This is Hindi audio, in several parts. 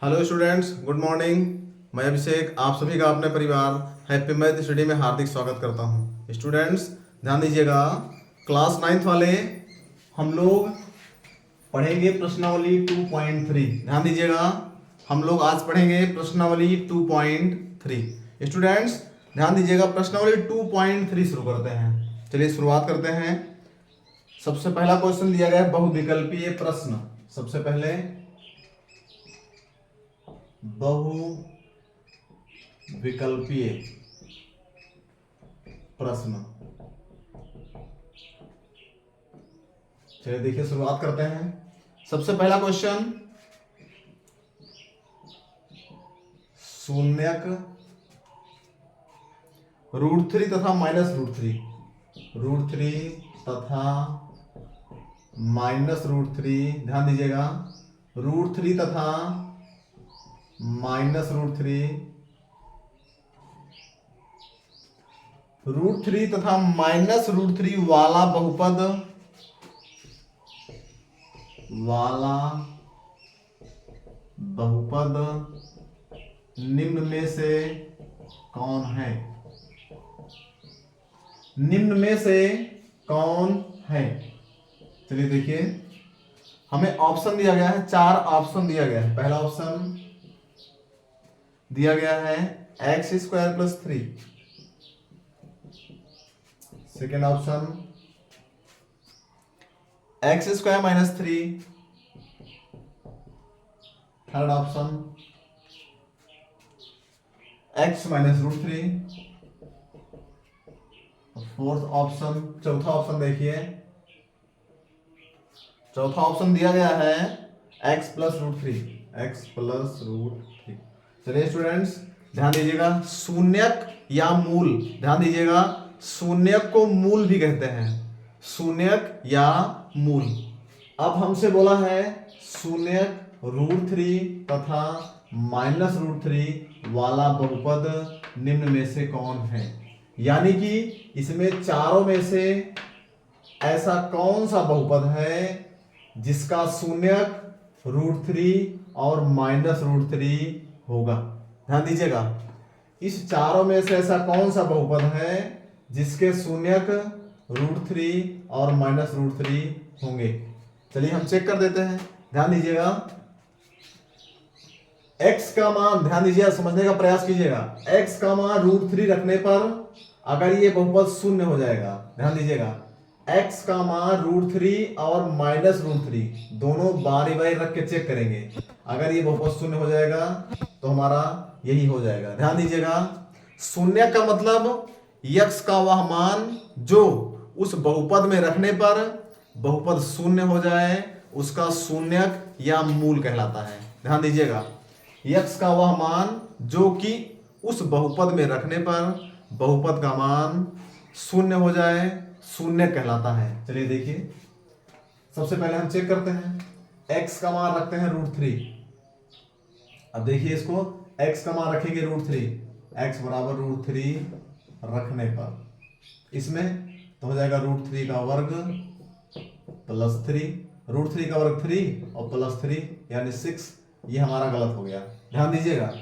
Hello students, good morning. मैं अभिषेक आप सभी का अपने परिवार हैप्पी मैथ स्टडी में हार्दिक स्वागत करता हूं। स्टूडेंट्स ध्यान दीजिएगा, क्लास 9th वाले हम लोग पढ़ेंगे प्रश्नावली 2.3। ध्यान दीजिएगा, हम लोग आज पढ़ेंगे प्रश्नावली 2.3। स्टूडेंट्स ध्यान दीजिएगा, प्रश्नावली 2.3 शुरू करते हैं। चलिए शुरुआत करते हैं। सबसे पहला क्वेश्चन दिया गया है बहुविकल्पीय प्रश्न। सबसे पहले बहुविकल्पीय प्रश्न। चलिए देखिए, शुरुआत करते हैं। सबसे पहला क्वेश्चन, शून्यक √3 तथा -√3, √3 तथा -√3। ध्यान दीजिएगा, √3 तथा -√3, √3 तथा -√3 वाला बहुपद निम्न में से कौन है? निम्न में से कौन है? चलिए देखिए, हमें ऑप्शन दिया गया है, 4 ऑप्शन दिया गया है। पहला ऑप्शन दिया गया है x² + 3। Second option x² - 3। Third option x - √3। Fourth option, चौथा ऑप्शन देखिए, चौथा ऑप्शन दिया गया है x + √3, x + √3। चलिए स्टूडेंट्स ध्यान दीजिएगा, शून्यक या मूल, ध्यान दीजिएगा, शून्यक को मूल भी कहते हैं, शून्यक या मूल। अब हमसे बोला है शून्यक √3 तथा -√3 वाला बहुपद निम्न में से कौन है। यानी कि इसमें चारों में से ऐसा कौन सा बहुपद है जिसका शून्यक √3 और -√3 होगा। ध्यान दीजिएगा, इस चारों में से ऐसा कौन सा बहुपद है जिसके शून्यक √3 और -√3 होंगे। चलिए हम चेक कर देते हैं। ध्यान दीजिएगा, x का मान, ध्यान दीजिएगा, समझने का प्रयास कीजिएगा, x का मान √3 रखने पर अगर ये बहुपद शून्य हो जाएगा। ध्यान दीजिएगा, x का मान √3 और -√3 दोनों बारी बारी रख के चेक करेंगे। अगर ये बहुपद शून्य हो जाएगा तो हमारा यही हो जाएगा। ध्यान दीजिएगा, शून्य का मतलब x का वह मान जो उस बहुपद में रखने पर बहुपद शून्य हो जाए, उसका शून्यक या मूल कहलाता है। ध्यान दीजिएगा, x का वह मान जो कि उस बहुपद में रखने पर बहुपद का मान शून्य हो जाए, शून्य कहलाता है। चलिए देखिए, सबसे पहले हम चेक करते हैं, x का मान रखते हैं √3। अब देखिए इसको, x का मान रखेंगे √3, x बराबर √3 रखने पर इसमें तो हो जाएगा √3 का वर्ग + 3, √3 का वर्ग 3 और +3 यानी 6। ये हमारा गलत हो गया। ध्यान दीजिएगा,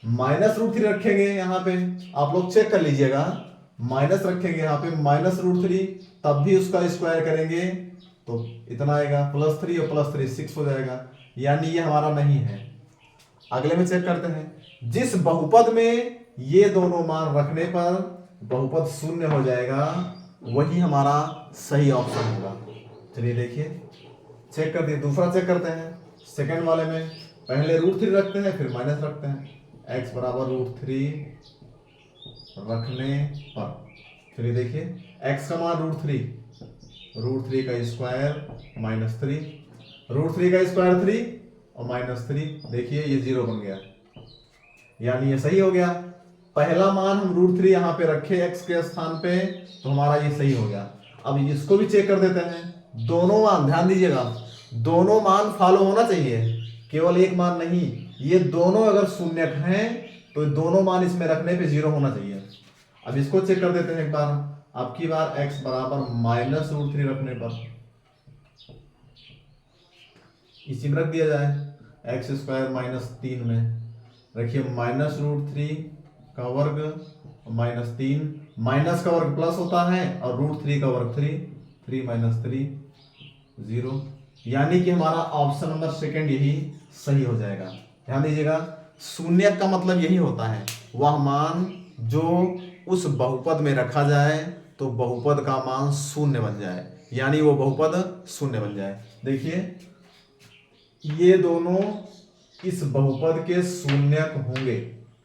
-√3 रखेंगे यहाँ पे, आप लोग चेक कर लीजिएगा, माइनस रखेंगे यहाँ पे -√3, तब भी उसका स्क्वायर करेंगे तो इतना आएगा, +3 और +3 6 हो जाएगा, यानी ये हमारा नहीं है। अगले में चेक करते हैं, जिस बहुपद में ये दोनों मान रखने पर बहुपद शून्य हो जाएगा वही हमारा सही ऑप्शन होगा। चलिए देखिए, चेक करते हैं, दूसरा चेक करते हैं। सेकंड वाले में पहले √3 रखते हैं, फिर माइनस रखते हैं, x बराबर √3 रखने पर। चलिए देखिए, x का मान √3, √3 का स्क्वायर -3, √3 का स्क्वायर 3 और -3, देखिए ये 0 बन गया, यानी ये सही हो गया। पहला मान हम √3 यहाँ पे रखे x के स्थान पे, तो हमारा ये सही हो गया। अब इसको भी चेक कर देते हैं, दोनों मान, ध्यान दीजिएगा, दोनों मान फॉलो होना चाहिए, केवल एक मान नहीं। ये दोनों अगर शून्यक हैं तो दोनों मान इसमें रखने पे 0 होना चाहिए। अब इसको चेक कर देते हैं एक बार, अब की बार x बराबर -√3 रखने पर इसी में रख दिया जाए, एक्स स्क्वायर माइनस 3 में रखिए -√3 का वर्ग -3, माइनस का वर्ग प्लस होता है और √3 का वर्ग 3, 3 - 3 0, यानी कि हमारा ऑप्शन नंबर सेकंड यही सही हो जाएगा। ध्यान दीजिएगा, शून्य का मतलब यही होता है वह मान जो उस बहुपद में रखा जाए तो बहुपद का मान शून्य बन जाए, यानी वो बहुपद शून्य बन जाए। देखिए ये दोनों इस बहुपद के शून्यक होंगे,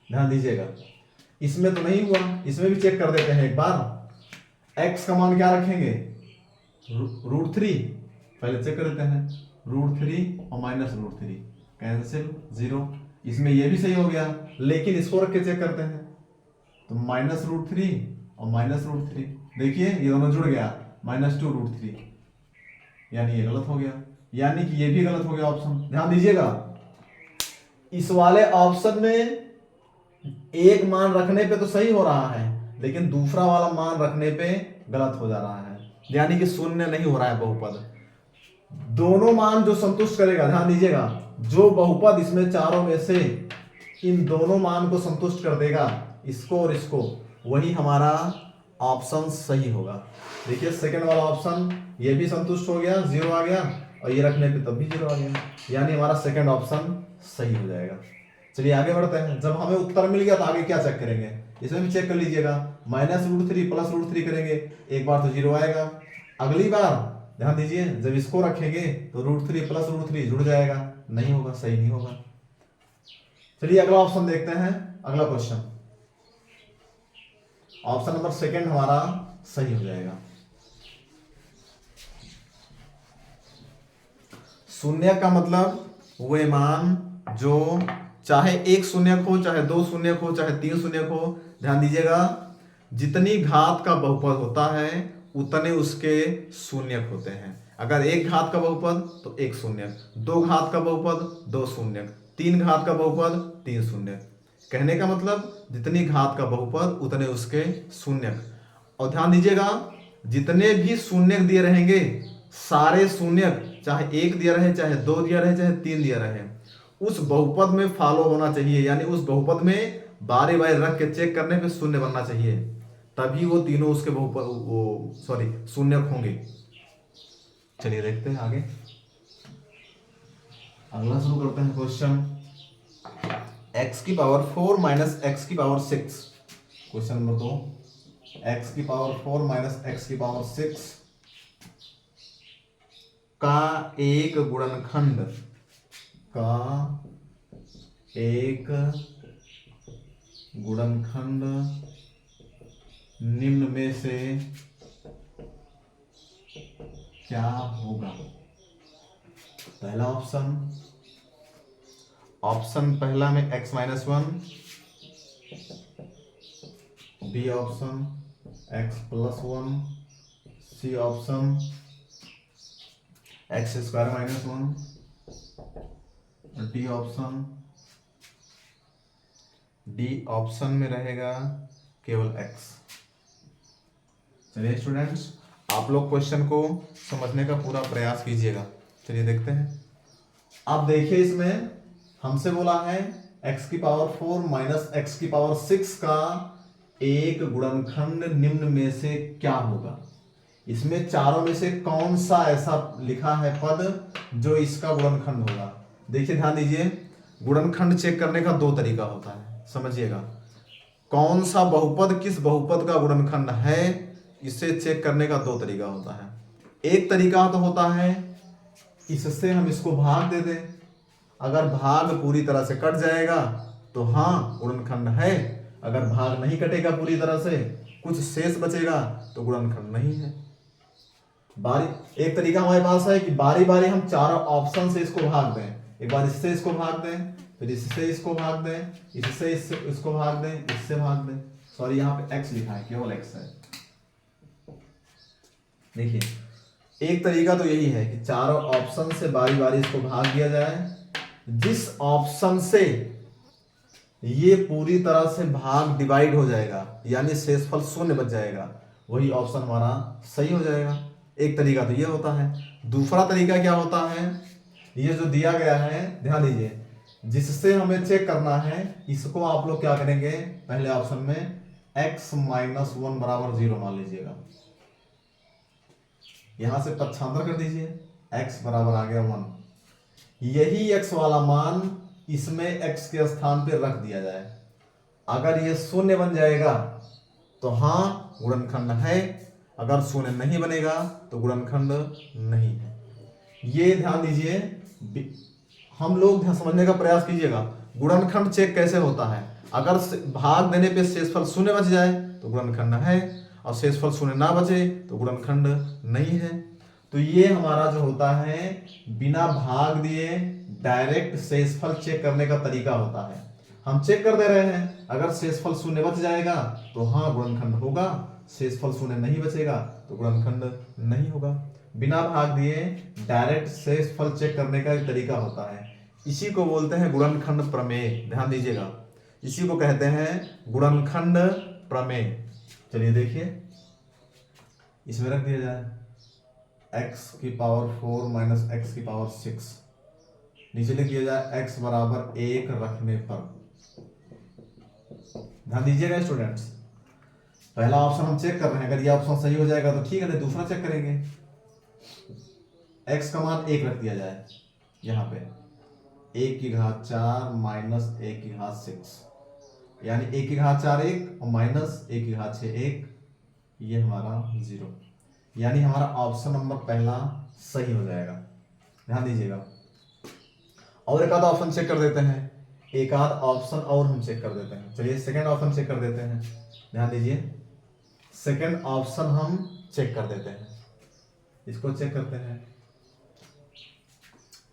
ध्यान दीजिएगा। इसमें तो नहीं हुआ, इसमें भी चेक कर देते हैं एक बार। x का मान क्या रखेंगे, √3, पहले चेक कर देते हैं, √3 और -√3 कैंसिल 0, इसमें ये भी सही हो गया, लेकिन इसको रख के चेक करते हैं तो -√3 और -√3, देखिए ये दोनों जुड़ गया, -2√3, यानी ये गलत हो गया, यानी कि ये भी गलत हो गया ऑप्शन। ध्यान दीजिएगा, इस वाले ऑप्शन में एक मान रखने पे तो सही हो रहा है, लेकिन दूसरा वाला मान रखने पे गलत हो जा रहा है, यानी कि शून्य नहीं हो रहा है बहुपद। दोनों मान जो संतुष्ट करेगा, ध्यान दीजिएगा, जो बहुपद इसमें चारों में से इन दोनों मान को संतुष्ट कर देगा, इसको और इसको, वही हमारा ऑप्शन सही होगा। देखिए सेकंड वाला ऑप्शन ये भी संतुष्ट हो गया, 0 आ गया, और ये रखने पे तब भी 0 आ गया, यानी हमारा सेकंड ऑप्शन सही हो जाएगा। चलिए आगे बढ़ते हैं। जब हमें उत्तर मिल गया तो आगे क्या चेक करेंगे, इसमें भी चेक कर लीजिएगा, -√3 प्लस √3 करेंगे, एक बार तो 0 आएगा, अगली बार ध्यान दीजिए जब इसको रखेंगे तो √3 प्लस √3 जुड़ जाएगा, नहीं होगा, सही नहीं होगा। चलिए अगला ऑप्शन देखते हैं, अगला क्वेश्चन, ऑप्शन नंबर सेकंड हमारा सही हो जाएगा। शून्य का मतलब वे मान जो चाहे एक शून्यक हो, चाहे दो शून्यक हो, चाहे तीन शून्यक हो, ध्यान दीजिएगा, जितनी घात का बहुपद होता है उतने उसके शून्यक होते हैं। अगर एक घात का बहुपद तो एक शून्यक, दो घात का बहुपद दो शून्यक, तीन घात का बहुपद तीन शून्यक। कहने का मतलब जितनी घात का बहुपद उतने उसके शून्यक। और ध्यान दीजिएगा, जितने भी शून्यक दिए रहेंगे, सारे शून्यक, चाहे एक दिया रहे, चाहे दो दिया रहे, चाहे तीन दिया रहे, उस बहुपद में फॉलो होना चाहिए, यानी उस बहुपद में बारी बारी रख के चेक करने पे शून्य बनना चाहिए, तभी वो तीनों उसके बहुपद शून्यक होंगे। चलिए देखते हैं आगे, अगला शुरू करते हैं question, x⁴ minus x⁴, question number 2, x⁴ minus x⁴ का एक गुणनखंड निम्न में से क्या होगा। पहला ऑप्शन पहला में x-1, B option x+1, C option x² - 1, D option में रहेगा केवल x। चलिए स्टूडेंट्स, आप लोग क्वेश्चन को समझने का पूरा प्रयास कीजिएगा। चलिए देखते हैं। अब देखिए, इसमें हमसे बोला है x⁴ माइनस x⁴ का एक गुणनखंड निम्न में से क्या होगा। इसमें चारों में से कौन सा ऐसा लिखा है पद जो इसका गुणनखंड होगा। देखिए ध्यान दीजिए, गुणनखंड चेक करने का दो तरीका होता है, समझिएगा। कौन सा बहुपद किस बहुपद का गुणनखंड है, इसे चेक करने का दो तरीका होता है। एक तरीका तो होता है इससे हम इसको भाग दे दें, अगर भाग पूरी तरह से कट जाएगा तो हाँ गुणनखंड है, अगर भाग नहीं कटेगा पूरी तरह से, कुछ शेष बचेगा तो गुणनखंड नहीं है। एक तरीका हमारे पास है कि बारी बारी हम चारों ऑप्शन से इसको भाग दें, एक बार इससे इसको भाग दें, फिर इससे इसको भाग दें, इससे इसको भाग दें, इससे भाग दें। सॉरी, यहाँ पे x लिखा है, केवल x है। देखिए, एक तरीका तो यही है कि चारों ऑप्शन से बारी बारी इसको भाग दिया जाए, जिस ऑप्शन से ये पूरी तरह से भाग डिवाइड हो जाएगा, यानी शेषफल शून्य बच जाएगा, वही ऑप्शन हमारा सही हो जाएगा। एक तरीका तो ये होता है। दूसरा तरीका क्या होता है, ये जो दिया गया है ध्यान दीजिए, जिससे हमें चेक करना है इसको आप लोग क्या करेंगे, पहले ऑप्शन में x माइनस 1 बराबर 0 मान लीजिएगा, यहां से पक्षांतर कर दीजिए, x बराबर आ गया 1। यही x वाला मान इसमें x के स्थान पे रख दिया जाए, अगर ये शून्य बन जाएगा तो हाँ गुणनखंड है, अगर शून्य नहीं बनेगा तो गुणनखंड नहीं है। ये ध्यान दीजिए, हम लोग समझने का प्रयास कीजिएगा गुणनखंड चेक कैसे होता है। अगर भाग देने पे शेषफल शून्य बच जाए तो गुणनखंड है, और शेषफल शून्य ना बचे तो गुणनखंड नहीं है। तो ये हमारा जो होता है बिना भाग दिए डायरेक्ट शेषफल चेक करने का तरीका होता है। हम चेक कर दे रहे हैं, अगर शेषफल शून्य बच जाएगा तो हाँ गुणनखंड होगा, शेषफल शून्य नहीं बचेगा तो गुणनखंड नहीं होगा। बिना भाग दिए डायरेक्ट शेषफल चेक करने का एक तरीका होता है, इसी को बोलते हैं गुणनखंड प्रमेय। ध्यान दीजिएगा, इसी को कहते हैं गुणनखंड प्रमेय। चलिए देखिए, इसमें रख दिया जाए x की पावर 4 माइनस एक्स की पावर 6, नीचे लिख दिया जाए x बराबर 1 रखने पर। ध्यान दीजिएगा स्टूडेंट्स, पहला ऑप्शन हम चेक कर रहे हैं, अगर ये ऑप्शन सही हो जाएगा तो ठीक है, तो दूसरा चेक करेंगे। x का मान 1 रख दिया जाए, यहां पे 1 की घात 4 माइनस 1 की घात 6, यानी 1 की घात 4 1 और माइनस 1 की घात 6 1, ये हमारा 0, यानी हमारा ऑप्शन नंबर पहला सही हो जाएगा। ध्यान दीजिएगा, और एक आधा ऑप्शन चेक कर देते हैं, एक आध ऑप्शन और हम चेक कर देते हैं। चलिए सेकंड ऑप्शन चेक कर देते हैं। ध्यान दीजिए, सेकंड ऑप्शन हम चेक कर देते हैं, इसको चेक करते हैं।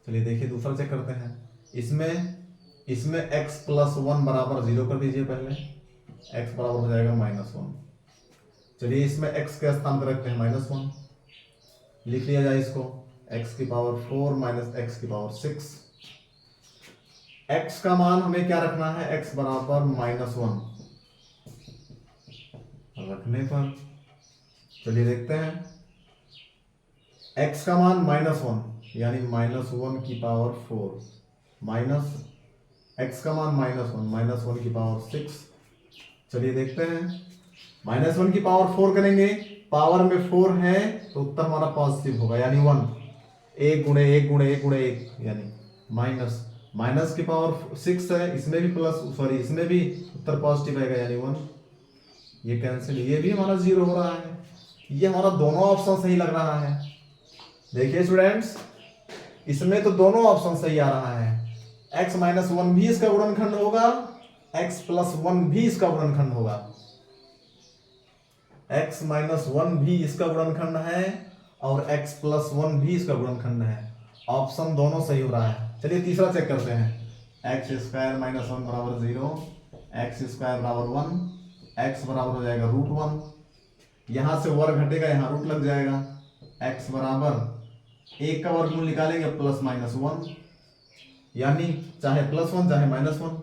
चलिए देखिए दूसरा चेक करते हैं, इसमें x प्लस 1 बराबर 0 कर दीजिए, पहले x बराबर हो जाएगा -1। चलिए इसमें x के स्थान पर रखते हैं -1, लिख लिया जाए इसको, x की पावर 4 माइनस एक्स की पावर 6। x का मान हमें क्या रखना है, x बराबर -1 रखने पर। चलिए देखते हैं, x का मान -1 यानी -1 की पावर 4 माइनस x का मान -1 की पावर 6। चलिए देखते हैं, -1 की पावर 4 करेंगे, पावर में 4 है तो उत्तर हमारा पॉजिटिव होगा, यानी 1, 1 गुणे 1 गुणे 1 गुणे 1 यानी माइनस की पावर 6 है, इसमें भी प्लस, सॉरी इसमें भी उत्तर पॉजिटिव आएगा यानी 1, ये कैंसिल, ये भी हमारा 0 हो रहा है। ये हमारा दोनों ऑप्शन सही लग रहा है। देखिए स्टूडेंट्स, इसमें तो दोनों ऑप्शन सही आ रहा है, x माइनस 1 भी इसका गुणनखंड होगा, x प्लस 1 भी इसका गुणनखंड होगा, x माइनस 1 भी इसका गुणनखंड है और x प्लस 1 भी इसका गुणनखंड है। ऑप्शन दोनों सही हो रहा है। चलिए तीसरा चेक करते हैं, एक्स स्क्वायर माइनस 1 बराबर 0, एक्स स्क्वायर बराबर 1, एक्स बराबर हो जाएगा √1, यहां से वर्ग घटेगा, यहां रूट लग जाएगा, एक्स बराबर 1 का वर्गमूल निकालेंगे प्लस माइनस 1, यानी चाहे +1 चाहे -1।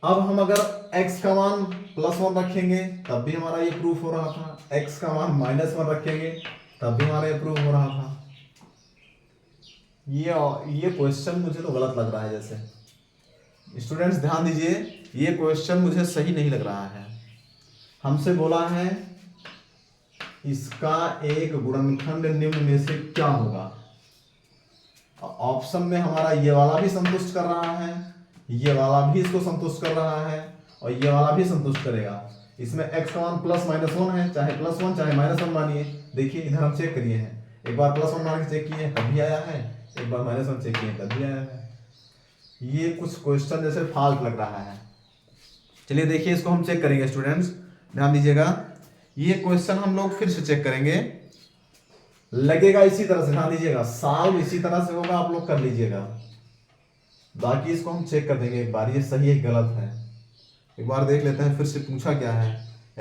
अब हम अगर x का मान +1 रखेंगे तब भी हमारा ये प्रूफ हो रहा था, x का मान -1 रखेंगे तब भी हमारा ये प्रूफ हो रहा था। ये क्वेश्चन मुझे तो गलत लग रहा है, जैसे स्टूडेंट्स ध्यान दीजिए, ये क्वेश्चन मुझे सही नहीं लग रहा है। हमसे बोला है इसका एक गुणनखंड निम्न में से क्या होगा, ऑप्शन में हमारा ये वाला भी संतुष्ट कर रहा है, ये वाला भी इसको संतुष्ट कर रहा है और ये वाला भी संतुष्ट करेगा। इसमें x का मान +-1 है, चाहे +1 चाहे -1 मानिए। देखिए इधर हम चेक करिए हैं, एक बार +1 मान के चेक किए तब भी आया है, एक बार -1 चेक किए तब भी आया है। ये कुछ क्वेश्चन जैसे फाल्ट लग रहा है। चलिए देखिए इसको हम चेक करेंगे स्टूडेंट्स, ध्यान दीजिएगा, ये क्वेश्चन हम लोग फिर से चेक करेंगे, लगेगा इसी तरह से। ध्यान दीजिएगा, सॉल्व इसी तरह से होगा, आप लोग कर लीजिएगा, बाकी इसको हम चेक कर देंगे एक बार, ये सही है गलत है। एक बार देख लेते हैं फिर से पूछा क्या है,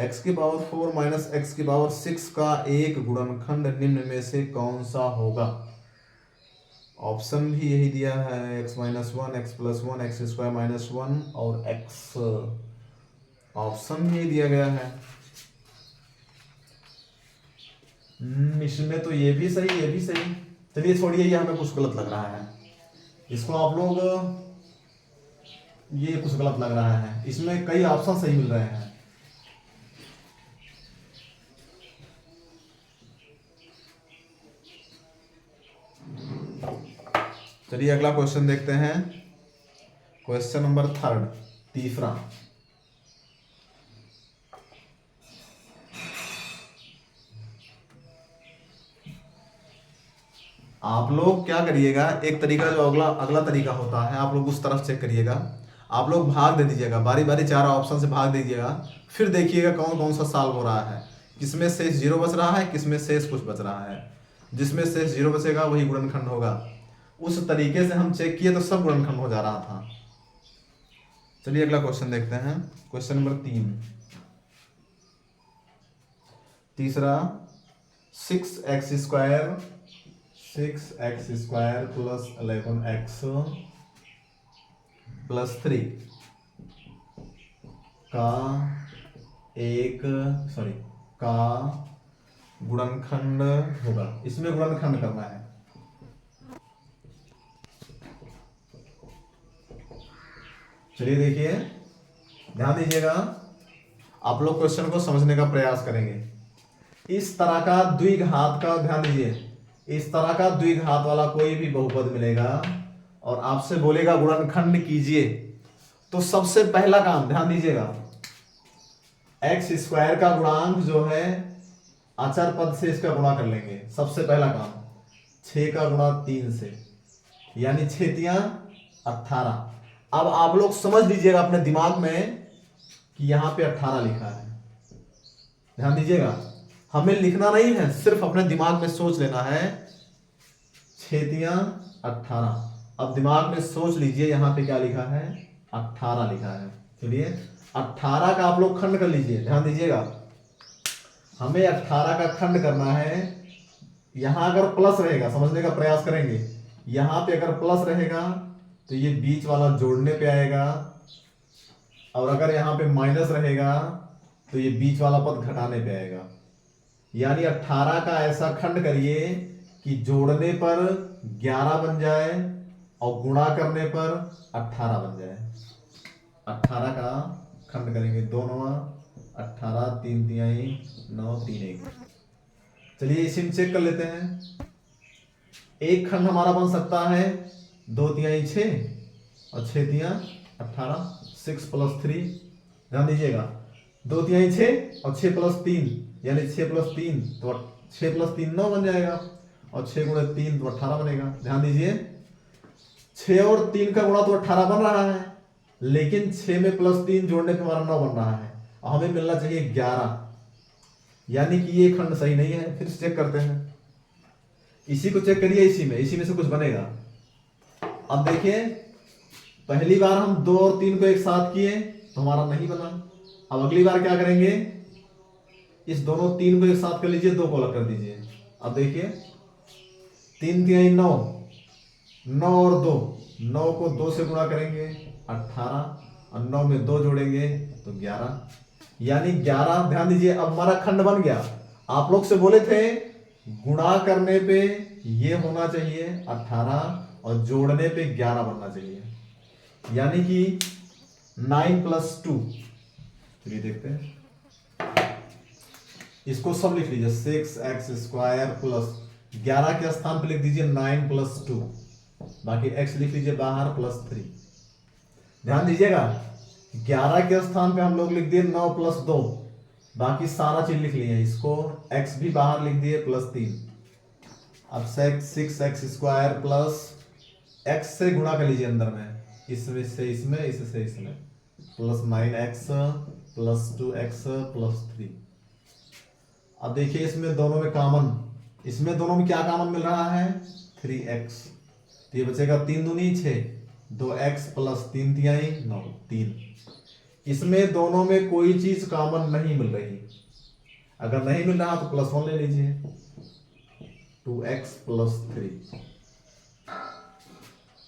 x की पावर 4 माइनस एक्स की पावर 6 का एक गुणनखंड निम्न में से कौन सा होगा। ऑप्शन भी यही दिया है, x minus 1, x plus 1, x square minus 1 और x, ऑप्शन भी दिया गया है। इसमें तो ये भी सही, ये भी सही, चलिए छोड़िए, ये हमें कुछ गलत लग रहा है, इसको आप लोग, ये कुछ गलत लग रहा है, इसमें कई ऑप्शन सही मिल रहे हैं। चलिए अगला क्वेश्चन देखते हैं, क्वेश्चन नंबर 3, तीसरा। आप लोग क्या करिएगा, एक तरीका जो अगला अगला तरीका होता है, आप लोग उस तरफ चेक करिएगा। आप लोग भाग दे दीजिएगा, बारी बारी 4 ऑप्शन से भाग दीजिएगा, फिर देखिएगा कौन कौन सा सॉल्व हो रहा है, किसमें शेष 0 बच रहा है, किसमें शेष कुछ बच रहा है। जिसमें शेष 0 बचेगा वही गुणनखंड होगा। उस तरीके से हम चेक किए तो सब गुणनखंड हो जा रहा था। चलिए अगला क्वेश्चन देखते हैं, क्वेश्चन नंबर 3, तीसरा। 6x² प्लस 11x प्लस 3 का गुणनखंड होगा। इसमें गुणनखंड करना है। चलिए देखिए, ध्यान दीजिएगा, आप लोग क्वेश्चन को समझने का प्रयास करेंगे। इस तरह का द्विघात का, ध्यान दीजिए, इस तरह का द्विघात वाला कोई भी बहुपद मिलेगा और आपसे बोलेगा गुणनखंड कीजिए, तो सबसे पहला काम ध्यान दीजिएगा, x² का गुणांक जो है अचर पद से इसका गुणा कर लेंगे। सबसे पहला काम 6 का गुणा 3 से, यानी 6 तियां 18। अब आप लोग समझ लीजिएगा अपने दिमाग में कि यहां पे 18 लिखा है। ध्यान दीजिएगा, हमें लिखना नहीं है, सिर्फ अपने दिमाग में सोच लेना है। 6 तियां 18। अब दिमाग में सोच लीजिए यहां पे क्या लिखा है, 18 लिखा है। चलिए 18 का आप लोग खंड कर लीजिए। ध्यान दीजिएगा, हमें 18 का खंड करना है। यहां अगर प्लस रहेगा, समझने का प्रयास करेंगे, यहां पे अगर प्लस रहेगा तो ये बीच वाला जोड़ने पे आएगा, और अगर यहां पे माइनस रहेगा तो ये बीच वाला पद घटाने पे आएगा। यानी 18 का ऐसा खंड करिए कि जोड़ने पर 11 बन जाए और गुणा करने पर 18 बन जाए। 18 का खंड करेंगे, 2 9 18, 3 तिहाई 9, 3 1। चलिए इसी में चेक कर लेते हैं। एक खंड हमारा बन सकता है 2 तिहाई 6 और 6 तिहाई 18, 6 प्लस 3। ध्यान दीजिएगा, 2 तिहाई 6 और 6 प्लस 3, यानी 6 प्लस 3 तो 6 प्लस 3 9 बन जाएगा, और 6 गुणे 3 तो 18 बनेगा। ध्यान दीजिए, 6 और 3 का गुणा तो 18 बन रहा है, लेकिन 6 में प्लस 3 जोड़ने पे हमारा 9 बन रहा है, और हमें मिलना चाहिए 11, यानी कि ये खंड सही नहीं है। फिर चेक करते हैं, इसी को चेक करिए, इसी में से कुछ बनेगा। अब देखिए, पहली बार हम 2 और 3 को एक साथ किए तो हमारा नहीं बना। अब अगली बार क्या करेंगे, इस दोनों 3 को एक साथ कर लीजिए, 2 को अलग कर दीजिए। अब देखिए, 3 तिहाई 9, 9 और 2, 9 को 2 से गुणा करेंगे 18, और 9 में 2 जोड़ेंगे तो 11, यानी 11। ध्यान दीजिए, अब हमारा खंड बन गया। आप लोग से बोले थे गुणा करने पे ये होना चाहिए 18 और जोड़ने पे 11 बनना चाहिए, यानी कि 9 प्लस 2। चलिए देखते हैं, इसको सब लिख लीजिए, 6x² प्लस 11 के स्थान पे लिख दीजिए 9 प्लस 2, बाकी x लिख लीजिए बाहर प्लस 3। ध्यान दीजिएगा, 11 के स्थान पे हम लोग लिख दिए 9 प्लस 2, बाकी सारा चीज लिख लिए, इसको x भी बाहर लिख दिए प्लस 3। अब 6x² प्लस x से गुणा कर लीजिए अंदर में, इसमें से इसमें, इससे इसमें, plus 9x plus 2x plus 3। अब देखिए, इसमें दोनों में कॉमन, इसमें दोनों में क्या कॉमन मिल रहा है, 3x, तो ये बचेगा 3 दूनी 6, 2x प्लस 3 तिहाई 9, 3। इसमें दोनों में कोई चीज कॉमन नहीं मिल रही। अगर नहीं मिल रहा तो +1 ले लीजिए, 2x प्लस 3।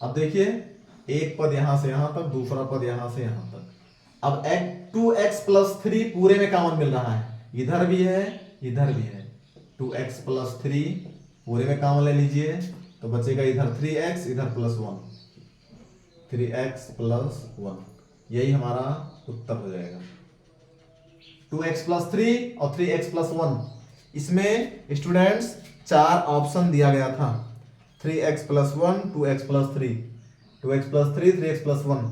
अब देखिए, एक पद यहां से यहां तक, दूसरा पद यहां से यहां तक। अब 2x प्लस 3 पूरे में कॉमन मिल रहा है, इधर भी है इधर भी है। 2x प्लस 3 पूरे में कॉमन ले लीजिए तो बचेगा इधर 3x इधर +1, 3x + 1, यही हमारा उत्तर हो जाएगा। 2x + 3 और 3x + 1, इसमें स्टूडेंट्स 4 ऑप्शन दिया गया था, 3x + 1, 2x + 3, 2x + 3, 3x + 1,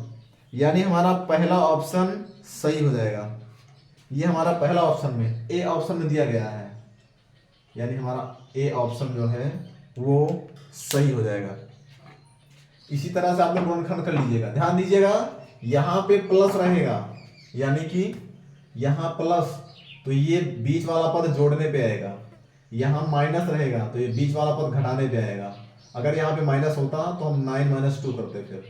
यानी हमारा पहला ऑप्शन सही हो जाएगा। ये हमारा पहला ऑप्शन में, ए ऑप्शन में दिया गया है, यानी हमारा ए ऑप्शन जो है वो सही हो जाएगा। इसी तरह से आप लोग गुणनखंड कर लीजिएगा, ध्यान दीजिएगा यहां पे प्लस रहेगा, यानी कि यहां प्लस तो ये बीच वाला पद जोड़ने पे आएगा, यहां माइनस रहेगा तो ये बीच वाला पद घटाने पे आएगा। अगर यहां पे माइनस होता तो हम 9 - 2 करते फिर।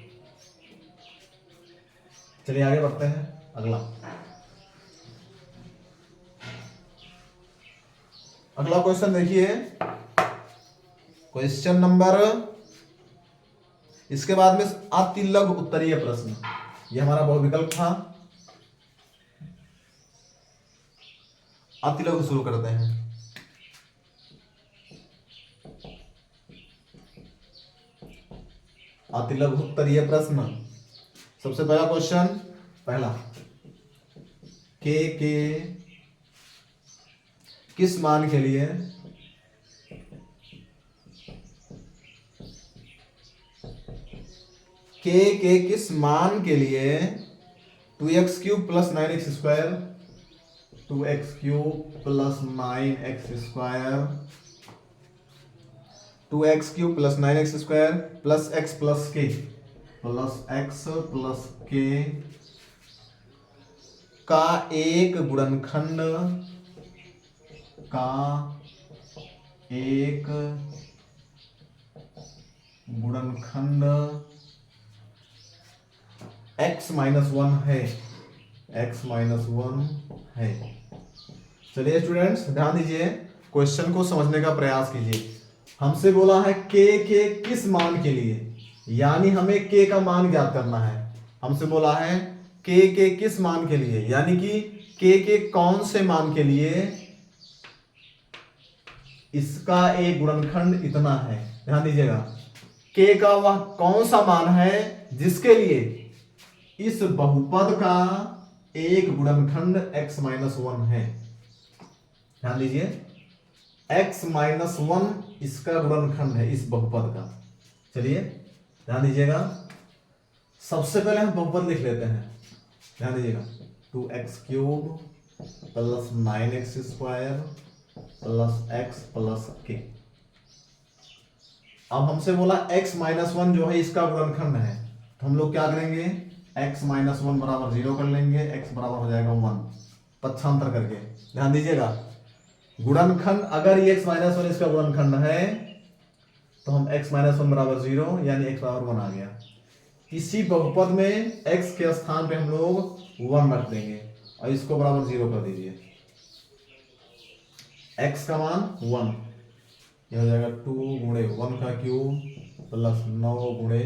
चलिए आगे बढ़ते हैं, अगला क्वेश्चन देखिए, क्वेश्चन नंबर, इसके बाद में अतिलघु उत्तरीय प्रश्न, ये हमारा बहुविकल्प था। अतिलघु शुरू करते हैं। अतिलघु उत्तरीय प्रश्न, सबसे पहला क्वेश्चन, पहला के किस मान के लिए के किस मान के लिए 2x³ + 9x² 2x³ + 9x² 2x³ + 9x² + x + k का एक गुणनखंड x - 1 है, x - 1 है। चलिए स्टूडेंट्स ध्यान दीजिए, क्वेश्चन को समझने का प्रयास कीजिए। हमसे बोला है के किस मान के लिए, यानी हमें के का मान ज्ञात करना है। हमसे बोला है के किस मान के लिए, यानी कि के कौन से मान के लिए इसका एक गुणनखंड इतना है। ध्यान दीजिएगा, के का वह कौन सा मान है जिसके लिए इस बहुपद का एक गुणनखंड x - 1 है। ध्यान दीजिए, x - 1 इसका गुणनखंड है इस बहुपद का। चलिए ध्यान दीजिएगा, सबसे पहले हम बहुपद लिख लेते हैं। ध्यान दीजिएगा, 2x³ + 9x² + x + k। अब हमसे बोला x - 1 जो है इसका गुणनखंड है, तो हम लोग क्या करेंगे, x - 1 = 0 कर लेंगे, x बराबर हो जाएगा 1, पक्षांतर करके। ध्यान दीजिएगा, गुणनखंड अगर ये x - 1 इसका गुणनखंड है तो हम x - 1 = 0, यानी x = 1 आ गया। किसी बहुपद में x के स्थान पे हम लोग 1 रख देंगे और इसको बराबर 0 कर दीजिए, x का मान 1, यह हो जाएगा 2 × 1 का क्यूब + 9 ×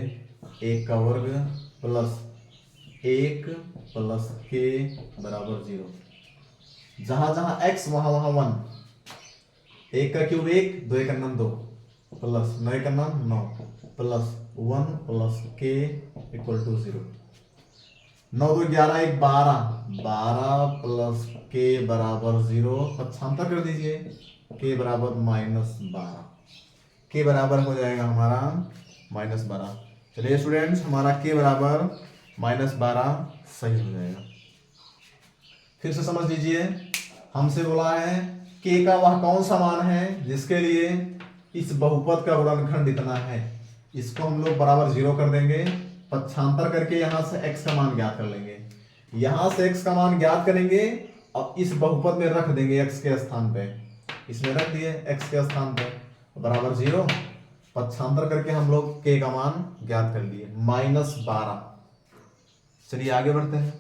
1 का वर्ग + 1 + k = 0। जहां जहां x वहां वहां 1, 1 का क्यूब 1, 2 × 9 2 + 9 × 9 9 + 1 + k = 0। 9 2 11 1 12 12 + k = 0, पक्षांतर कर दीजिए, k = -12, k बराबर हो जाएगा हमारा -12। चलिए स्टूडेंट्स, हमारा k = -12 सही हो जाएगा। फिर से समझ लीजिए, हमसे बोला है k का वह कौन सा मान है जिसके लिए इस बहुपद का गुणनखंड इतना है। इसको हम लोग बराबर 0 कर देंगे, पक्षांतर करके यहां से x का मान ज्ञात कर लेंगे। यहां से x का मान ज्ञात करेंगे और इस बहुपद में रख देंगे x के स्थान पे, इसमें रख दिए x के स्थान पे बराबर 0, पक्षांतर करके हम लोग k का मान ज्ञात कर लिए -12। चलिए आगे बढ़ते हैं,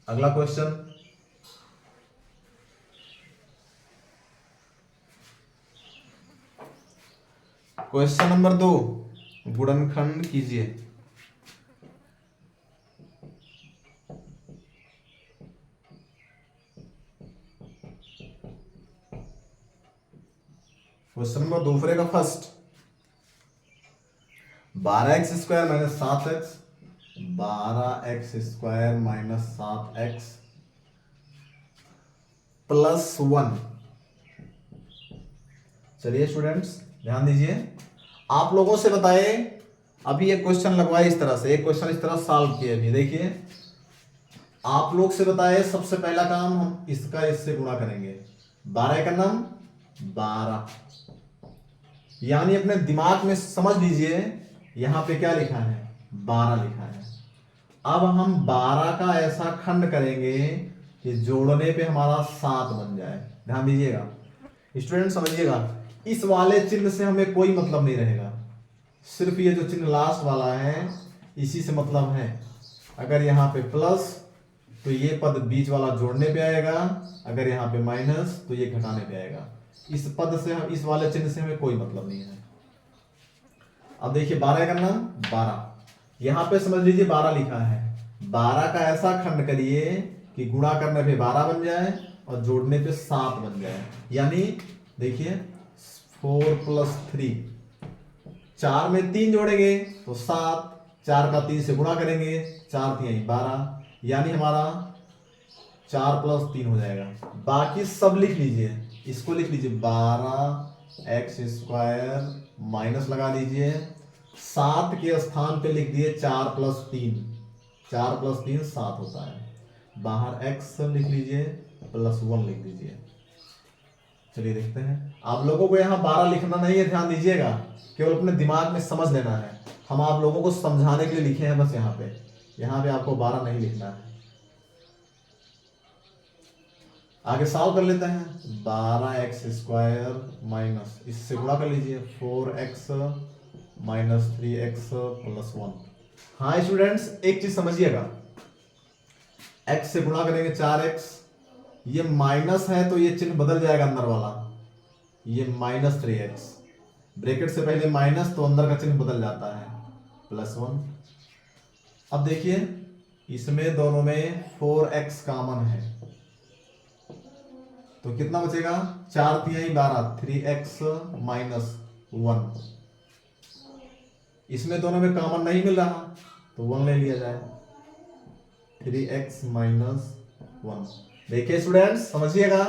अगला क्वेश्चन, क्वेश्चन नंबर 2, गुणनखंड कीजिए। क्वेश्चन नंबर दूसरे का first, 12x² minus 7x, 12x² minus 7x plus 1। चलिए स्टूडेंट्स ध्यान दीजिए, आप लोगों से बताए अभी एक क्वेश्चन लगवाए इस तरह से, एक क्वेश्चन इस तरह सॉल्व किए। अभी देखिए आप लोग से बताए सबसे पहला काम हम इसका इससे गुणा करेंगे, 12 का नाम 12, यानी अपने दिमाग में समझ लीजिए यहां पे क्या लिखा है, 12 लिखा है। अब हम 12 का ऐसा खंड करेंगे कि जोड़ने पे हमारा 7 बन जाए। ध्यान दीजिएगा स्टूडेंट, समझिएगा इस वाले चिन्ह से हमें कोई मतलब नहीं रहेगा, सिर्फ ये जो चिन्ह लास्ट वाला है इसी से मतलब है। अगर यहाँ पे प्लस तो ये पद बीच वाला जोड़ने पे आएगा, अगर यहाँ पे माइनस तो ये घटाने पे आएगा। इस पद से हम इस वाले चिन्ह से हमें कोई मतलब नहीं है। अब देखिए 12 का नाम 12, यहाँ पे समझ लीजिए 12 लिखा है, 12 का ऐसा खंड करिए कि गुणा करने पे 12 बन जाए और जोड़ने पे 7 बन जाए। यानी देखिए 4 + 3, 4 में 3 जोड़ेंगे तो 7, 4 का 3 से गुणा करेंगे, 4 3 12, यानी हमारा 4 + 3 हो जाएगा। बाकी सब लिख लीजिए, इसको लिख लीजिए 12x² माइनस लगा दीजिए, 7 के स्थान पे लिख दिए 4 + 3, 4 + 3 7 होता है, बाहर x लिख लीजिए +1 लिख दीजिए। चलिए देखते हैं, आप लोगों को यहाँ 12 लिखना नहीं है, ध्यान दीजिएगा, केवल अपने दिमाग में समझ लेना है। हम आप लोगों को समझाने के लिए लिखे हैं बस, यहाँ पे आपको 12 नहीं लिखना है। आगे सॉल्व कर लेते हैं, 12x² माइनस इससे गुणा कर लीजिए 4x - 3x + 1। हाँ स्टूडेंट्स एक चीज समझिएगा, x से गुणा करेंगे 4x, ये माइनस है तो ये चिन्ह बदल जाएगा अंदर वाला, ये -3x, ब्रैकेट से पहले माइनस तो अंदर का चिन्ह बदल जाता है +1। अब देखिए इसमें दोनों में 4x कॉमन है तो कितना बचेगा, 4 × 12, 3x - 1। इसमें दोनों में कॉमन नहीं मिल रहा तो 1 ले लिया जाए, 3x - 1। देखिए स्टूडेंट्स समझिएगा,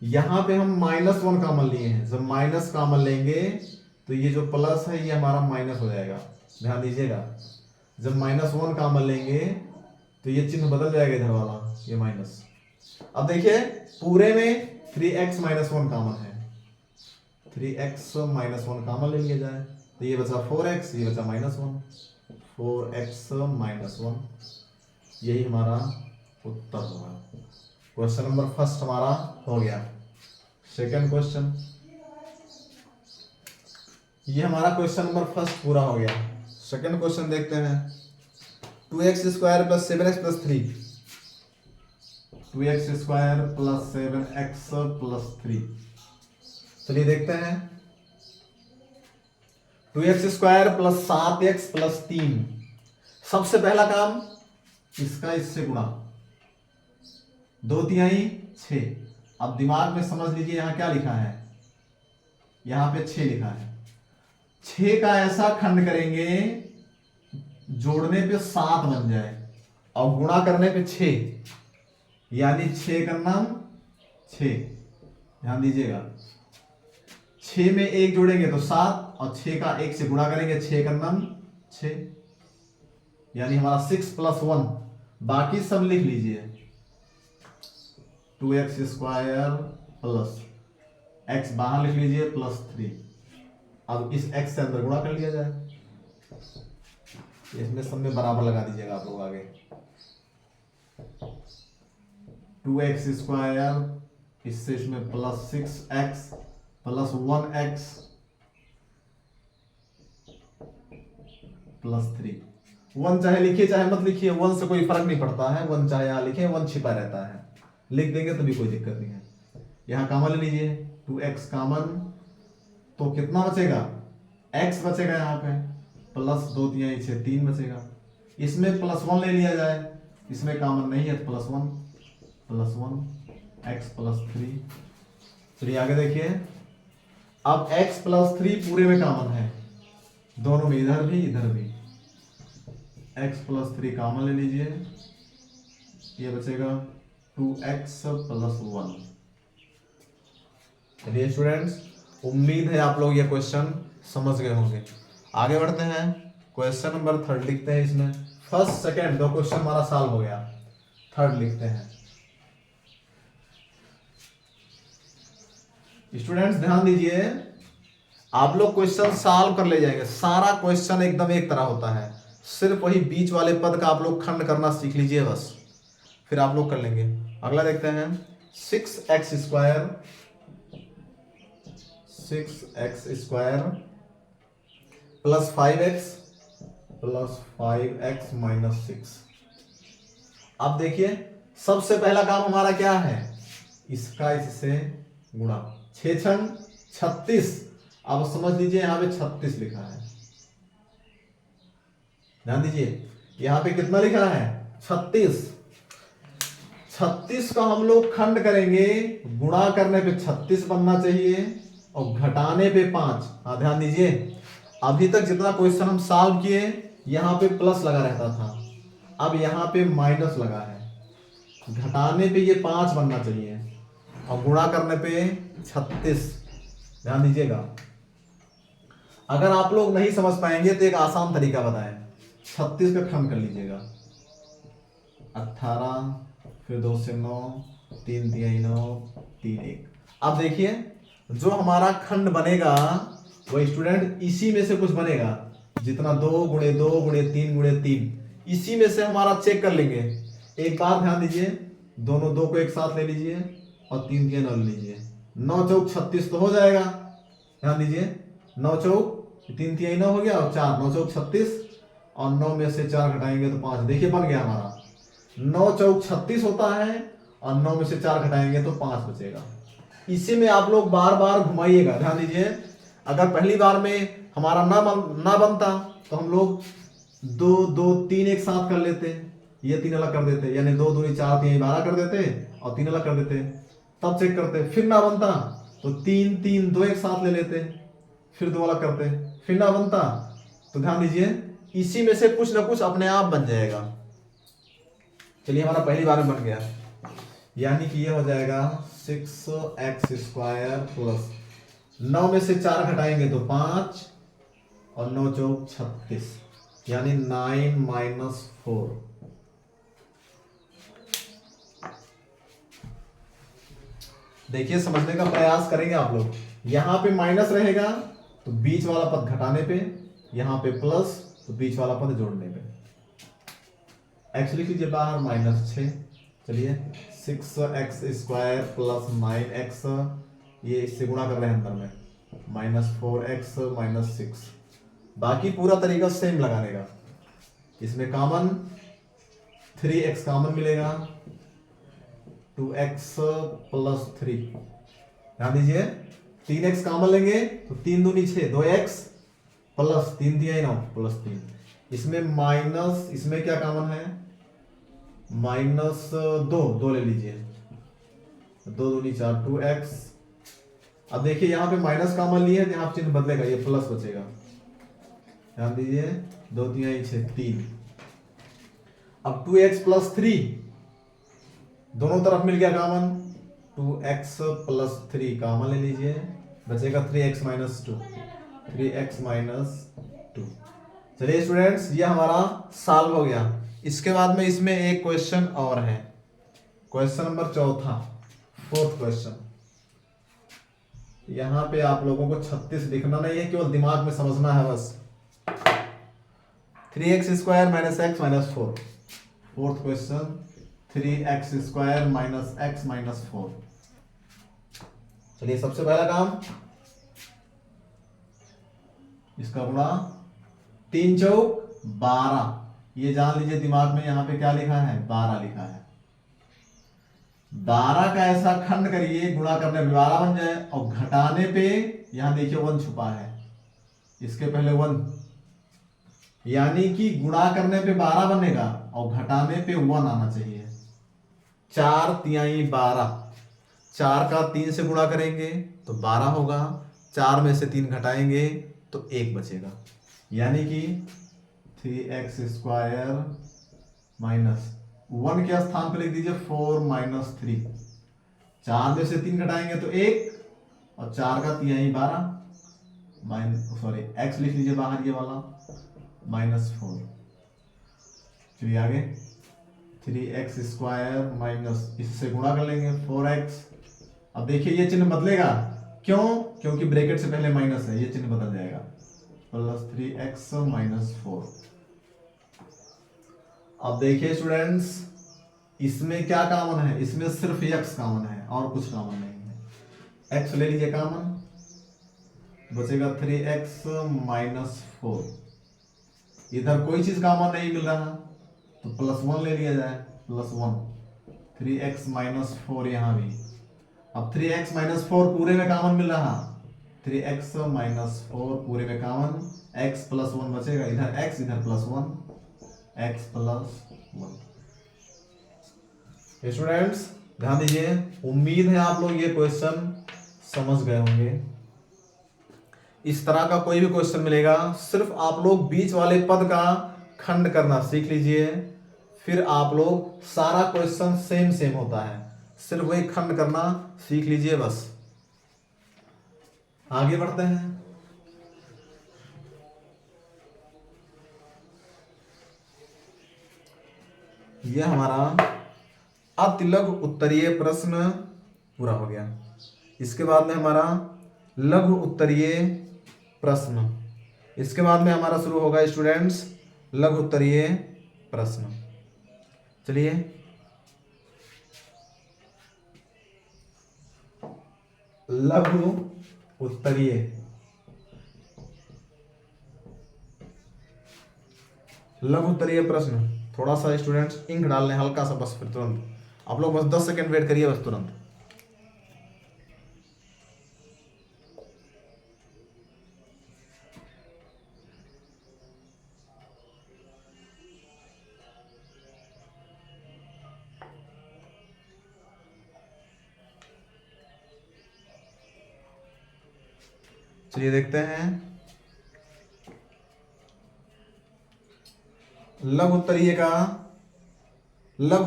यहां पे हम -1 कॉमन लिए हैं, जब माइनस कॉमन लेंगे तो ये जो प्लस है ये हमारा माइनस हो जाएगा। ध्यान दीजिएगा, जब -1 कॉमन लेंगे तो ये चिन्ह बदल जाएगा इधर वाला, ये माइनस। अब देखिए पूरे में 3x - 1 कॉमन है, 3x - 1 कॉमन ले लिया जाए तो ये बचा 4x, ये बचा -1, 4x - 1, यही हमारा उत्तर होगा। क्वेश्चन नंबर फर्स्ट हमारा हो गया। सेकंड क्वेश्चन, ये हमारा क्वेश्चन नंबर फर्स्ट पूरा हो गया। सेकंड क्वेश्चन देखते हैं, 2x² + 7x + 3, 2x² + 7x + 3। चलिए देखते हैं, 2x² + 7x + 3। सबसे पहला काम इसका इससे गुणा, 2 तिहाई 6। अब दिमाग में समझ लीजिए यहां क्या लिखा है, यहां पे 6 लिखा है, 6 का ऐसा खंड करेंगे जोड़ने पे 7 बन जाए और गुणा करने पे 6, यानी 6 का नाम 6। ध्यान दीजिएगा, 6 में 1 जोड़ेंगे तो 7 और 6 का 1 से गुणा करेंगे, 6 का नाम 6, यानी हमारा 6 + 1। बाकी सब लिख लीजिए, 2x² + x बाहर लिख लीजिए +3। अब इस x से अंदर गुणा कर लिया जाए, इसमें सब में बराबर लगा दीजिएगा आप लोग आगे, 2x² इससे इसमें +6x + 1x + 3। 1 चाहे लिखिए चाहे मत लिखिए, 1 से कोई फर्क नहीं पड़ता है, 1 चाहे यहां लिखे, 1 छिपा रहता है, लिख देंगे तो भी कोई दिक्कत नहीं है। यहां कॉमन ले लीजिए, 2x कॉमन तो कितना बचेगा, x बचेगा, यहाँ पे +2 तिहाई 6 3 बचेगा। इसमें +1 ले लिया जाए, इसमें कॉमन नहीं है तो +1 x + 3। चलिए आगे देखिए, अब x प्लस 3 पूरे में कॉमन है, दोनों में, इधर भी इधर भी। x प्लस 3 कॉमन ले लीजिए, ये बचेगा 2x प्लस 1। चलिए स्टूडेंट्स, उम्मीद है आप लोग ये क्वेश्चन समझ गए होंगे। आगे बढ़ते हैं, क्वेश्चन नंबर 3 लिखते हैं। इसमें फर्स्ट सेकंड दो क्वेश्चन हमारा सॉल्व हो गया, थर्ड लिखते हैं। स्टूडेंट्स ध्यान दीजिए, आप लोग क्वेश्चन सॉल्व कर ले जाएंगे, सारा क्वेश्चन एकदम एक तरह होता है, सिर्फ वही बीच वाले पद का आप लोग खंड करना सीख लीजिए बस, फिर आप लोग कर लेंगे। अगला देखते हैं, 6x square plus 5x minus 6। अब देखिए सबसे पहला काम हमारा क्या है, इसका इससे गुणा, 6 छंग 36। अब समझ लीजिए यहां पे 36 लिखा है, ध्यान दीजिए यहां पे कितना लिखा है, 36। 36 का हम लोग खंड करेंगे, गुणा करने पे 36 बनना चाहिए और घटाने पे 5। हाँ ध्यान दीजिए, अभी तक जितना क्वेश्चन हम सॉल्व किए यहां पे प्लस लगा रहता था, अब यहां पे माइनस लगा है, घटाने पे ये 5 बनना चाहिए और गुणा करने पे 36। ध्यान दीजिएगा, अगर आप लोग नहीं समझ पाएंगे तो एक आसान तरीका बताएं, 36 का खंड कर लीजिएगा, 18, फिर 2 से 9, 3 3 9, 3 1। अब देखिए जो हमारा खंड बनेगा वो स्टूडेंट इसी में से कुछ बनेगा, जितना 2 गुणे 2 गुणे 3 गुणे 3, इसी में से हमारा चेक कर लेंगे। एक बार ध्यान दीजिए, दोनों 2 को एक साथ ले लीजिए और 3 3 9 लीजिए, 9 चौक 36 तो हो जाएगा। ध्यान दीजिए, 9 चौक 3 3 9 हो गया और 4, 9 चौक 36 और 9 में से 4 घटाएंगे तो 5। देखिए बन गया हमारा, 9 चौक 36 होता है और 9 में से 4 घटाएंगे तो 5 बचेगा। इसी में आप लोग बार बार घुमाइएगा। ध्यान दीजिए, अगर पहली बार में हमारा ना बनता तो हम लोग 2 2 3 एक साथ कर लेते, ये 3 अलग कर देते, यानी 2 2 4 3 12 कर देते और 3 अलग कर देते, तब चेक करते। फिर ना बनता तो 3 3 2 एक साथ ले लेते, फिर 2 अलग करते, फिर ना बनता तो ध्यान दीजिए इसी में से कुछ ना कुछ अपने आप बन जाएगा। चलिए हमारा पहली बार में बन गया, यानी कि ये हो जाएगा 6x स्क्वायर प्लस 9 में से 4 घटाएंगे तो 5 और 9 चौक 36, यानी 9 माइनस 4। देखिए समझने का प्रयास करेंगे आप लोग, यहां पे माइनस रहेगा तो बीच वाला पद घटाने पे, यहां पे प्लस तो बीच वाला पद जोड़ने पे। एक्स लिख लीजिए बाहर, -6। चलिए 6x स्क्वायर प्लस 9x, ये इससे गुणा कर रहे हैं अंदर में, -4x माइनस 6। बाकी पूरा तरीका सेम लगाने का, इसमें कॉमन 3x कॉमन मिलेगा, 2x प्लस 3। ध्यान दीजिए 3x कॉमन लेंगे तो 3 दूनी 6, 2x प्लस 3 3 9 प्लस 3। इसमें माइनस, इसमें क्या कॉमन है, -2 ले लीजिए, 2 दूनी 4, 2x। अब देखिए यहाँ पे माइनस कॉमन लिए है, यहाँ चिन्ह बदलेगा, ये प्लस बचेगा। ध्यान दीजिए 2 3 6 3। अब 2x प्लस 3 दोनों तरफ मिल गया कॉमन, 2x प्लस 3 कॉमन ले लीजिए, बचेगा 3x माइनस 2, 3x माइनस 2। चलिए स्टूडेंट्स ये हमारा सॉल्व हो गया। इसके बाद में इसमें एक क्वेश्चन और है, क्वेश्चन नंबर 4, 4th क्वेश्चन। यहां पे आप लोगों को 36 लिखना नहीं है, केवल दिमाग में समझना है बस। 3x square minus x minus 4, 4th question, 3x square minus x minus 4। चलिए सबसे पहला काम, इसका गुणा, 3 चौक 12, ये जान लीजिए दिमाग में, यहां पे क्या लिखा है, 12 लिखा है। 12 का ऐसा खंड करिए, गुणा करने पे 12 बन जाए और घटाने पे यहां देखिए 1 छुपा है, इसके पहले 1, यानी कि गुणा करने पे 12 बनेगा और घटाने पे 1 आना चाहिए। 4 3 12, 4 का 3 से गुणा करेंगे तो 12 होगा, 4 में से 3 घटाएंगे तो 1 बचेगा, यानी कि 3x² माइनस 1 के स्थान पर लिख दीजिए 4 - 3। 4 में से 3 घटाएंगे तो 1 और 4 का 3 12 x लिख लीजिए बाहर ये वाला -4। चलिए आगे 3x² माइनस इससे गुणा कर लेंगे 4x। अब देखिए ये चिन्ह बदलेगा, क्यों? क्योंकि ब्रैकेट से पहले माइनस है, ये चिन्ह बदल जाएगा +3x - 4। अब देखिए स्टूडेंट्स, इसमें क्या कॉमन है? इसमें सिर्फ x कॉमन है और कुछ कॉमन नहीं है। x ले लीजिए कॉमन, बचेगा 3x - 4। इधर कोई चीज कॉमन नहीं मिल रहा तो +1 ले लिया जाए, +1 3x - 4 यहां भी। अब 3x - 4 पूरे में कॉमन मिल रहा, 3x - 4 पूरे में कॉमन, x +1 बचेगा, इधर x इधर +1, x +1। स्टूडेंट्स ध्यान दीजिए, उम्मीद है आप लोग ये क्वेश्चन समझ गए होंगे। इस तरह का कोई भी क्वेश्चन मिलेगा, सिर्फ आप लोग बीच वाले पद का खंड करना सीख लीजिए, फिर आप लोग सारा क्वेश्चन सेम होता है, सिर्फ वही खंड करना सीख लीजिए बस। आगे बढ़ते हैं। यह हमारा अतिलघु उत्तरीय प्रश्न पूरा हो गया। इसके बाद में हमारा लघु उत्तरीय प्रश्न, इसके बाद में हमारा शुरू होगा स्टूडेंट्स लघु उत्तरीय प्रश्न। चलिए लघु उत्तरीय प्रश्न, थोड़ा सा स्टूडेंट्स इंक डालने हल्का सा बस, फिर तुरंत आप लोग बस 10 सेकंड वेट करिए बस तुरंत। चलिए देखते हैं लघु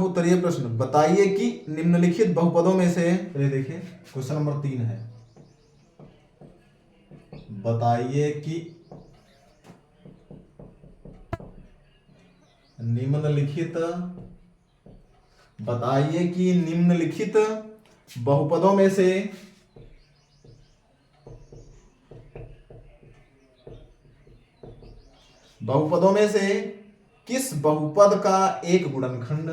उत्तरीय प्रश्न। बताइए कि निम्नलिखित बहुपदों में से, ये देखिए क्वेश्चन नंबर 3 है, बताइए कि निम्नलिखित बहुपदों में से किस बहुपद का एक गुणनखंड,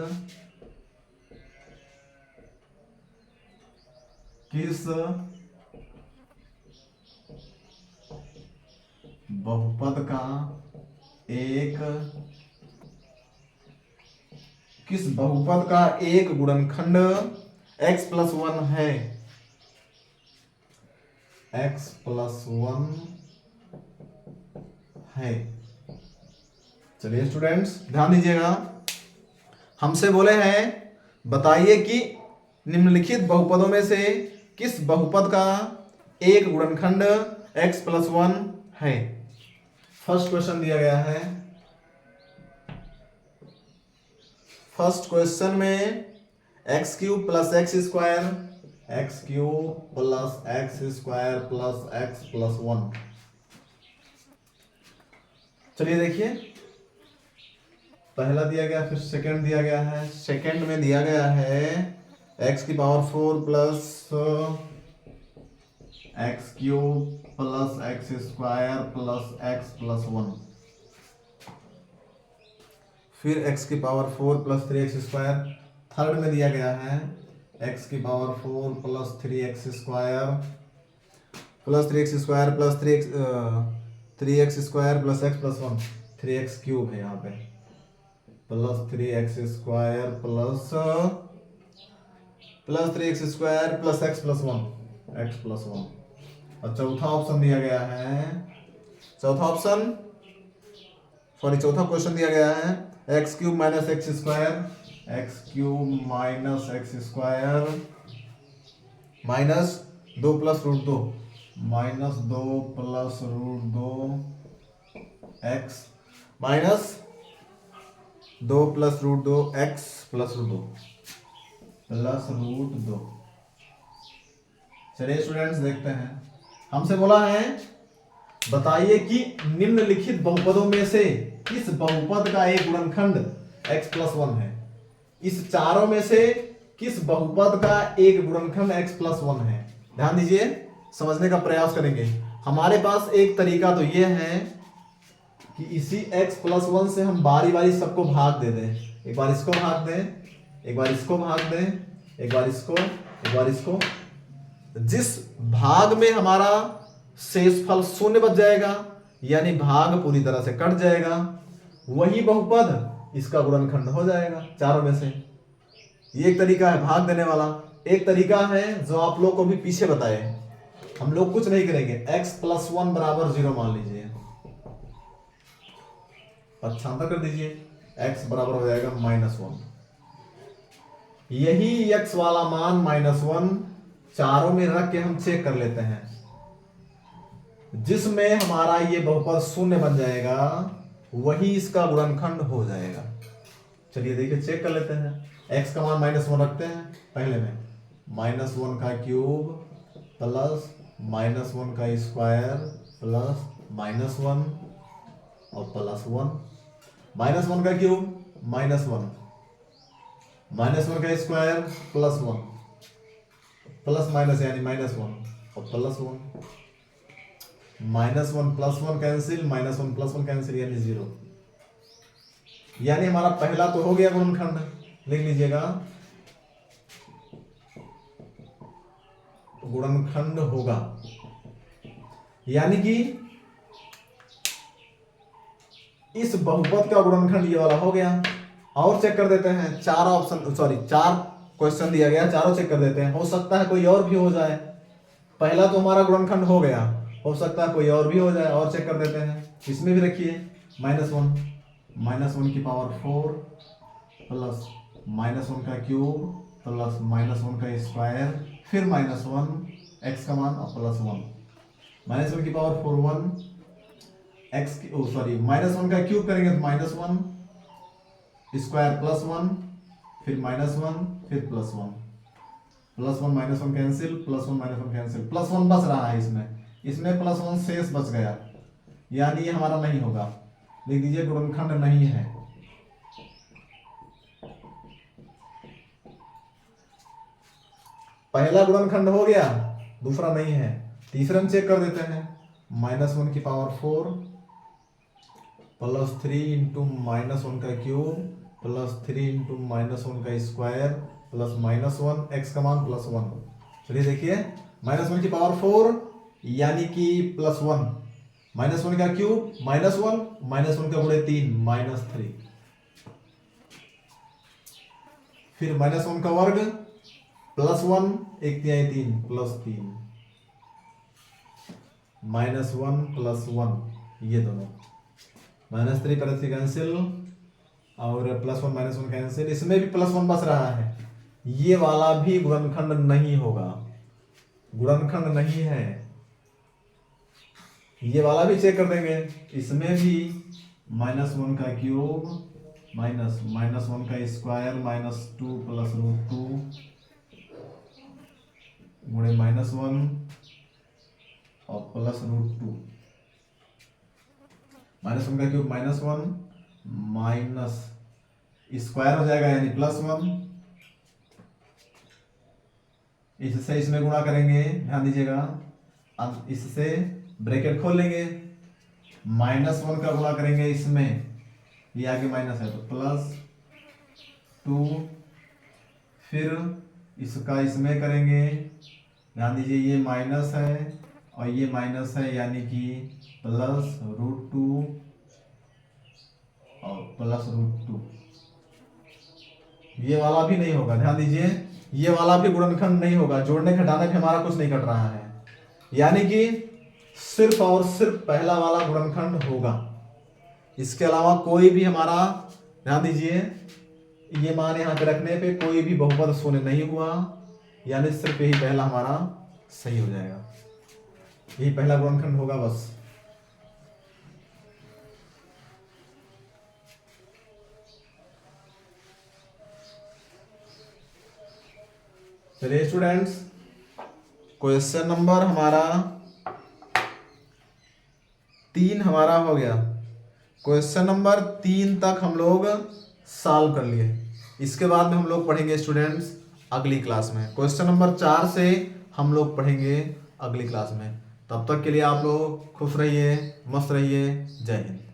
किस बहुपद का एक गुणनखंड x+1 है, x+1 है। चलिए स्टूडेंट्स ध्यान दीजिएगा, हमसे बोले हैं बताइए कि निम्नलिखित बहुपदों में से किस बहुपद का एक गुणनखंड x+1 है। फर्स्ट क्वेश्चन दिया गया है, फर्स्ट क्वेश्चन में x³ + x² + x+1। चलिए देखिए, पहला दिया गया, फिर सेकंड दिया गया है। सेकंड में दिया गया है x⁴ + x³ + x² + x+1, फिर x⁴ + 3x²। थर्ड में दिया गया है x⁴ + 3x² + 3x² + x+1, 3x³ है यहाँ पे, +3x² + x+1, x+1। और चौथा ऑप्शन दिया गया है, चौथा क्वेश्चन दिया गया है x³ - x² -2 + √2, -2 plus √2 x -2 plus √2 x plus √2 plus √2। चलिए स्टूडेंट्स देखते हैं, हमसे बोला है बताइए कि निम्नलिखित बहुपदों में से किस बहुपद का एक गुणनखंड x प्लस 1 है। इस चारों में से किस बहुपद का एक गुणनखंड x प्लस 1 है। ध्यान दीजिए, समझने का प्रयास करेंगे। हमारे पास एक तरीका तो ये है कि इसी x प्लस 1 से हम बारी बारी सबको भाग दे दें। एक बार इसको भाग दें, एक बार इसको भाग दें, एक बार इसको, एक बार इसको। जिस भाग में हमारा शेषफल शून्य बच जाएगा, यानी भाग पूरी तरह से कट जाएगा, वही बहुपद इसका गुणनखंड हो जाएगा चारों में से। ये एक तरीका है भाग देने वाला। एक तरीका है जो आप लोग को भी पीछे बताए, हम लोग कुछ नहीं करेंगे, x प्लस 1 बराबर 0 मान लीजिए, पक्षांतर कर दीजिए, x बराबर हो जाएगा -1। यही x वाला मान -1 चारों में रख के हम चेक कर लेते हैं। जिसमें हमारा ये बहुपद शून्य बन जाएगा वही इसका गुणनखंड हो जाएगा। चलिए देखिए चेक कर लेते हैं। x का मान -1 रखते हैं पहले में, -1 का क्यूब प्लस -1 का स्क्वायर प्लस -1 और प्लस 1। -1 का क्यूब -1, -1 का स्क्वायर प्लस 1 प्लस माइनस यानी -1 और plus 1। -1 plus 1 cancel, -1 plus 1 cancel यानी 0। यानी हमारा पहला तो हो गया गुणनखंड, लिख लीजिएगा गुणनखंड होगा, यानी कि इस बहुपद का गुणनखंड ये वाला हो गया। और चेक कर देते हैं, चार क्वेश्चन दिया गया, चारों चेक कर देते हैं। हो सकता है कोई और भी हो जाए। पहला तो हमारा गुणनखंड हो गया, हो सकता है कोई और भी हो जाए, और चेक कर देते हैं। इसमें भी रखिए -1 की पावर 4 प्लस -1 का क्यूब प्लस -1 का स्क्वायर, फिर -1 x का मान और प्लस 1। -1 की पावर 4 1, -1 का क्यूब करेंगे तो -1 स्क्वायर प्लस 1, फिर -1 फिर plus 1, plus 1 -1 cancel, plus 1 -1 cancel, plus 1 बच रहा है इसमें प्लस 1 शेष बच गया, यानी ये हमारा नहीं होगा। लिख दीजिए गुणनखंड नहीं है। पहला गुणनखंड हो गया, दूसरा नहीं है। तीसरा हम चेक कर देते हैं, -1 की पावर 4 प्लस 3 इंटू -1 का क्यूब प्लस 3 इंटू -1 का स्क्वायर प्लस -1 x का मान प्लस 1। चलिए देखिए, -1 की पावर 4 यानी कि प्लस 1, -1 का क्यूब -1 का गुणे 3 -3, फिर -1 का वर्ग प्लस 1 1 3 3 प्लस 3, -1 प्लस 1, ये दोनों -3 प्लस 3 कैंसिल और प्लस 1 -1 कैंसिल। इसमें भी प्लस 1 बच रहा है, ये वाला भी गुणनखंड नहीं होगा, गुणनखंड नहीं है। ये वाला भी चेक कर देंगे, इसमें भी -1 का क्यूब -1 का स्क्वायर -2 प्लस √2 गुणे -1 और प्लस √2, -1 का क्यूब -1 माइनस स्क्वायर हो जाएगा यानी प्लस 1। इससे इसमें गुणा करेंगे, ध्यान दीजिएगा, अब इससे ब्रैकेट खोल लेंगे, -1 का गुणा करेंगे इसमें, ये आगे माइनस है तो प्लस 2, फिर इसका इसमें करेंगे, ध्यान दीजिए ये माइनस है और ये माइनस है, यानी कि प्लस √2 और प्लस √2। ये वाला भी नहीं होगा, ध्यान दीजिए, ये वाला भी गुणनखंड नहीं होगा। जोड़ने घटाने पे हमारा कुछ नहीं कट रहा है, यानी कि सिर्फ और सिर्फ पहला वाला गुणनखंड होगा। इसके अलावा कोई भी हमारा, ध्यान दीजिए, ये मान यहाँ पे रखने पे कोई भी बहुपद शून्य नहीं हुआ, यानी सिर्फ यही पहला हमारा सही हो जाएगा। यही पहला गुणनखंड होगा बस। चलिए स्टूडेंट्स, क्वेश्चन नंबर हमारा 3 हमारा हो गया। क्वेश्चन नंबर 3 तक हम लोग सॉल्व कर लिए। इसके बाद में हम लोग पढ़ेंगे स्टूडेंट्स अगली क्लास में। क्वेश्चन नंबर 4 से हम लोग पढ़ेंगे अगली क्लास में। तब तक के लिए आप लोग खुश रहिए, मस्त रहिए। जय हिंद।